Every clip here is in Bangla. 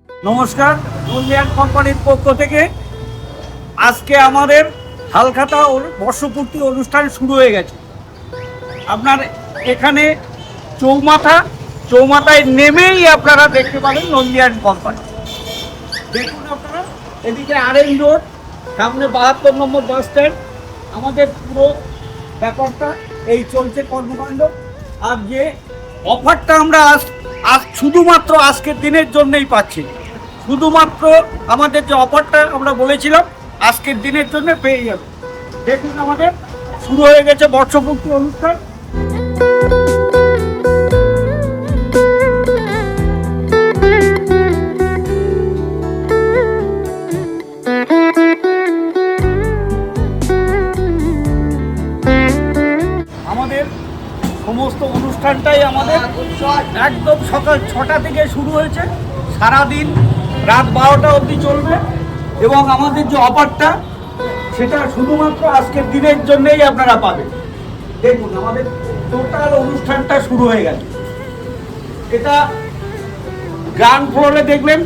নমস্কার, নন্দিয়ান কোম্পানির পক্ষ থেকে আজকে আমাদের হালখাতা বর্ষপূর্তি অনুষ্ঠান শুরু হয়ে গেছে। আপনার এখানে চৌমাথায় নেমেই আপনারা দেখতে পাবেন নন্দিয়ান কোম্পানি। দেখুন আপনারা, এদিকে আরএন রোড, সামনে 72 নম্বর বাস স্ট্যান্ড। আমাদের পুরো ব্যাপারটা এই চলছে কর্মকাণ্ড। আর যে অফারটা আমরা আজ শুধুমাত্র আজকের দিনের জন্যই পাচ্ছি, শুধুমাত্র আমাদের যে অফারটা আমরা বলেছিলাম আজকের দিনের জন্য পেয়ে যাবে। দেখুন, আমাদের শুরু হয়ে গেছে বর্ষপূর্তি অনুষ্ঠান। আমাদের সমস্ত অনুষ্ঠানটাই আমাদের একদম সকাল 6টা থেকে শুরু হয়েছে, সারাদিন রাত 12টা অবধি চলবে। এবং আমাদের যে অফারটা সেটা শুধুমাত্র আজকের দিনের জন্যই আপনারা পাবেন। দেখুন, আমাদের টোটাল অনুষ্ঠানটা শুরু হয়ে গেছে। এটা গ্রাউন্ড ফ্লোরে দেখলেন,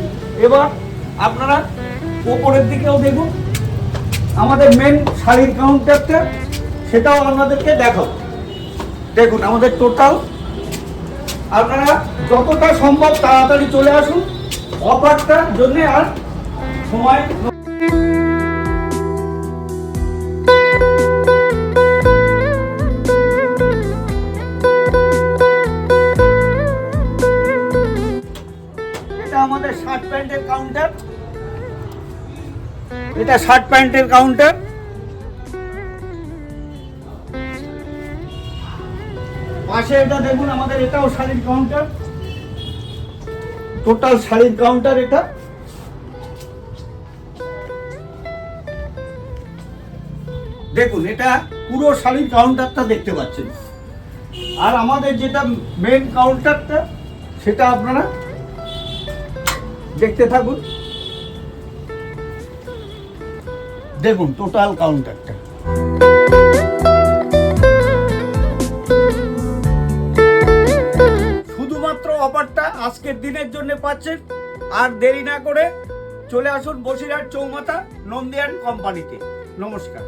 এবার আপনারা ওপরের দিকেও দেখুন। আমাদের মেন শাড়ির কাউন্টারটা সেটাও আপনাদেরকে দেখাবো। দেখুন, আমাদের টোটাল, আপনারা যতটা সম্ভব তাড়াতাড়ি চলে আসুন অফারটার জন্য। আর সময় এটা আমাদের শার্ট প্যান্টের কাউন্টার, এটা শার্ট প্যান্টের কাউন্টার। পাশে এটা দেখুন, আমাদের এটাও শাড়ির কাউন্টার, টোটাল শাড়ির কাউন্টার এটা। দেখুন, এটা পুরো শাড়ির কাউন্টারটা দেখতে পাচ্ছেন। আর আমাদের যেটা মেন কাউন্টারটা সেটা আপনারা দেখতে থাকুন। দেখুন টোটাল কাউন্টারটা। শুধুমাত্র অফারটা আজকের দিনের জন্য পাচ্ছেন। আর দেরি না করে চলে আসুন বসিরহাট চৌমাথা নন্দিয়ান কোম্পানিতে। নমস্কার।